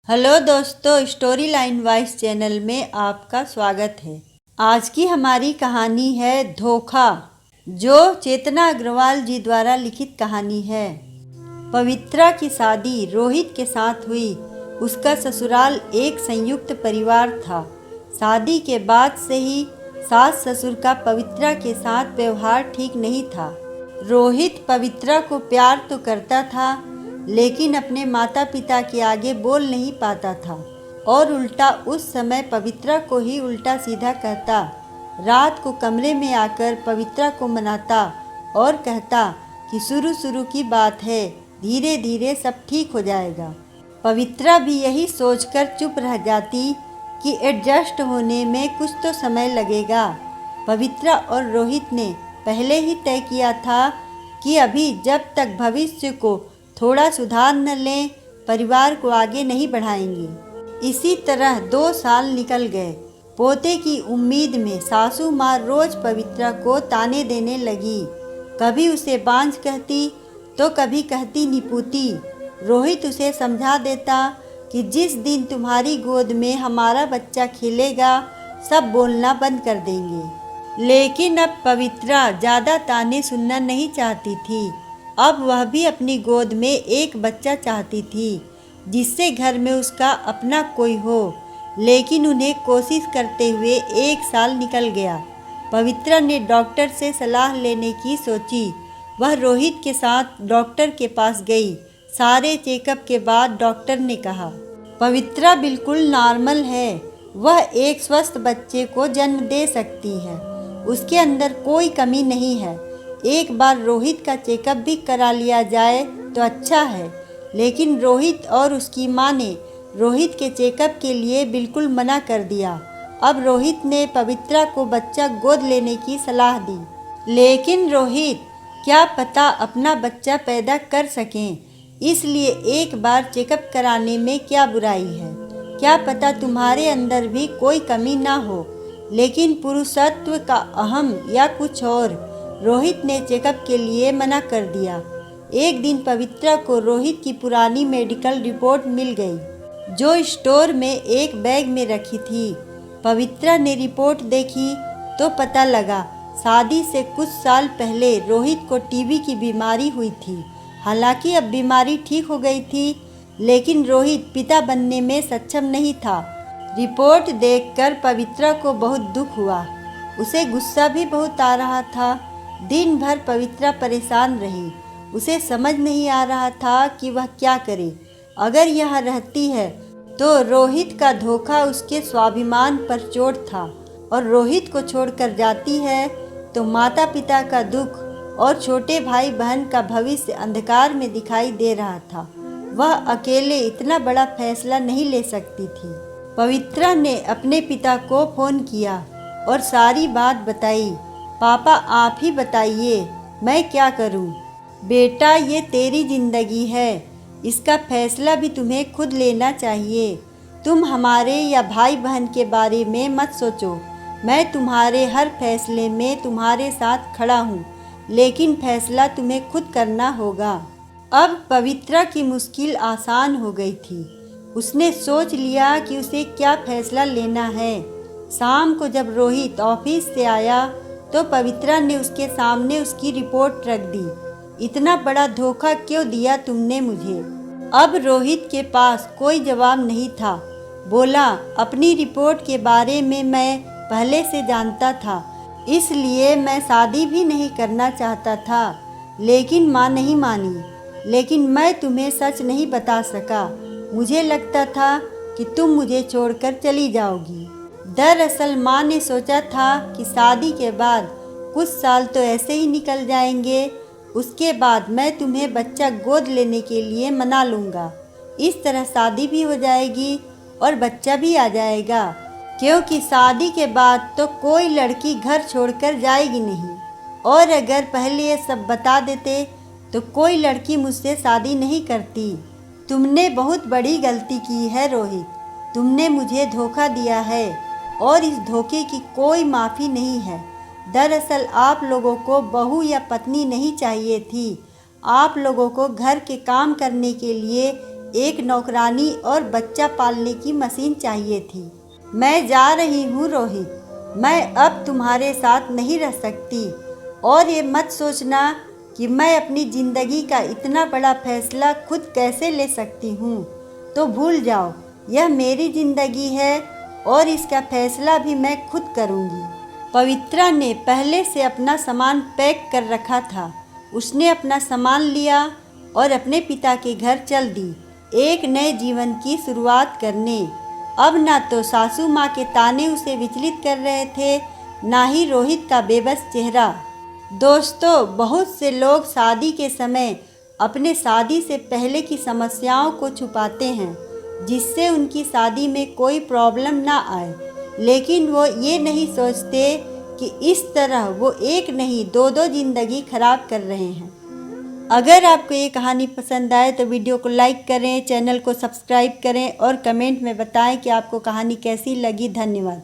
Hello दोस्तों, story line wise channel में आपका स्वागत है। आज की हमारी कहानी है धोखा, जो चेतना अग्रवाल जी द्वारा लिखित कहानी है। पवित्रा की शादी रोहित के साथ हुई। उसका ससुराल एक संयुक्त परिवार था। शादी के बाद से ही सास ससुर का पवित्रा के साथ व्यवहार ठीक नहीं था। रोहित पवित्रा को प्यार तो करता था, लेकिन अपने माता पिता के आगे बोल नहीं पाता था और उल्टा उस समय पवित्रा को ही उल्टा सीधा कहता। रात को कमरे में आकर पवित्रा को मनाता और कहता कि शुरू शुरू की बात है, धीरे धीरे सब ठीक हो जाएगा। पवित्रा भी यही सोचकर चुप रह जाती कि एडजस्ट होने में कुछ तो समय लगेगा। पवित्रा और रोहित ने पहले ही तय किया था कि अभी जब तक भविष्य को थोड़ा सुधार न लें, परिवार को आगे नहीं बढ़ाएंगे। इसी तरह 2 साल निकल गए। पोते की उम्मीद में सासू माँ रोज पवित्रा को ताने देने लगी। कभी उसे बांझ कहती तो कभी कहती निपुती। रोहित उसे समझा देता कि जिस दिन तुम्हारी गोद में हमारा बच्चा खेलेगा, सब बोलना बंद कर देंगे। लेकिन अब पवित्रा ज़्यादा ताने सुनना नहीं चाहती थी। अब वह भी अपनी गोद में एक बच्चा चाहती थी, जिससे घर में उसका अपना कोई हो। लेकिन उन्हें कोशिश करते हुए 1 साल निकल गया। पवित्रा ने डॉक्टर से सलाह लेने की सोची। वह रोहित के साथ डॉक्टर के पास गई। सारे चेकअप के बाद डॉक्टर ने कहा, पवित्रा बिल्कुल नॉर्मल है। वह एक स्वस्थ बच्चे को जन्म दे सकती है। उसके अंदर कोई कमी नहीं है। एक बार रोहित का चेकअप भी करा लिया जाए तो अच्छा है। लेकिन रोहित और उसकी माँ ने रोहित के चेकअप के लिए बिल्कुल मना कर दिया। अब रोहित ने पवित्रा को बच्चा गोद लेने की सलाह दी। लेकिन रोहित क्या पता अपना बच्चा पैदा कर सकें, इसलिए एक बार चेकअप कराने में क्या बुराई है। क्या पता तुम्हारे अंदर भी कोई कमी ना हो, लेकिन पुरुषत्व का अहम या कुछ और। रोहित ने चेकअप के लिए मना कर दिया। एक दिन पवित्रा को रोहित की पुरानी मेडिकल रिपोर्ट मिल गई, जो स्टोर में एक बैग में रखी थी। पवित्रा ने रिपोर्ट देखी तो पता लगा शादी से कुछ साल पहले रोहित को टीबी की बीमारी हुई थी। हालांकि अब बीमारी ठीक हो गई थी, लेकिन रोहित पिता बनने में सक्षम नहीं था। रिपोर्ट देखकर पवित्रा को बहुत दुख हुआ। उसे गुस्सा भी बहुत आ रहा था। दिन भर पवित्रा परेशान रही। उसे समझ नहीं आ रहा था कि वह क्या करे। अगर यह रहती है तो रोहित का धोखा उसके स्वाभिमान पर चोट था, और रोहित को छोड़कर जाती है तो माता पिता का दुख और छोटे भाई बहन का भविष्य अंधकार में दिखाई दे रहा था। वह अकेले इतना बड़ा फैसला नहीं ले सकती थी। पवित्रा ने अपने पिता को फ़ोन किया और सारी बात बताई। पापा, आप ही बताइए, मैं क्या करूं? बेटा, ये तेरी जिंदगी है। इसका फैसला भी तुम्हें खुद लेना चाहिए। तुम हमारे या भाई बहन के बारे में मत सोचो। मैं तुम्हारे हर फैसले में तुम्हारे साथ खड़ा हूँ, लेकिन फैसला तुम्हें खुद करना होगा। अब पवित्रा की मुश्किल आसान हो गई थी। उसने सोच लिया कि उसे क्या फैसला लेना है। शाम को जब रोहित ऑफिस से आया तो पवित्रा ने उसके सामने उसकी रिपोर्ट रख दी। इतना बड़ा धोखा क्यों दिया तुमने मुझे? अब रोहित के पास कोई जवाब नहीं था। बोला, अपनी रिपोर्ट के बारे में मैं पहले से जानता था, इसलिए मैं शादी भी नहीं करना चाहता था। लेकिन माँ नहीं मानी। लेकिन मैं तुम्हें सच नहीं बता सका। मुझे लगता था कि तुम मुझे छोड़कर चली जाओगी। दरअसल माँ ने सोचा था कि शादी के बाद कुछ साल तो ऐसे ही निकल जाएंगे, उसके बाद मैं तुम्हें बच्चा गोद लेने के लिए मना लूँगा। इस तरह शादी भी हो जाएगी और बच्चा भी आ जाएगा, क्योंकि शादी के बाद तो कोई लड़की घर छोड़कर जाएगी नहीं। और अगर पहले ये सब बता देते तो कोई लड़की मुझसे शादी नहीं करती। तुमने बहुत बड़ी गलती की है रोहित। तुमने मुझे धोखा दिया है और इस धोखे की कोई माफ़ी नहीं है। दरअसल आप लोगों को बहू या पत्नी नहीं चाहिए थी। आप लोगों को घर के काम करने के लिए एक नौकरानी और बच्चा पालने की मशीन चाहिए थी। मैं जा रही हूँ रोहित, मैं अब तुम्हारे साथ नहीं रह सकती। और ये मत सोचना कि मैं अपनी ज़िंदगी का इतना बड़ा फैसला खुद कैसे ले सकती हूँ। तो भूल जाओ, यह मेरी ज़िंदगी है और इसका फैसला भी मैं खुद करूँगी। पवित्रा ने पहले से अपना सामान पैक कर रखा था। उसने अपना सामान लिया और अपने पिता के घर चल दी, एक नए जीवन की शुरुआत करने। अब ना तो सासू माँ के ताने उसे विचलित कर रहे थे, ना ही रोहित का बेबस चेहरा। दोस्तों, बहुत से लोग शादी के समय अपने शादी से पहले की समस्याओं को छुपाते हैं, जिससे उनकी शादी में कोई प्रॉब्लम ना आए, लेकिन वो ये नहीं सोचते कि इस तरह वो एक नहीं दो जिंदगी खराब कर रहे हैं। अगर आपको ये कहानी पसंद आए तो वीडियो को लाइक करें, चैनल को सब्सक्राइब करें और कमेंट में बताएं कि आपको कहानी कैसी लगी। धन्यवाद।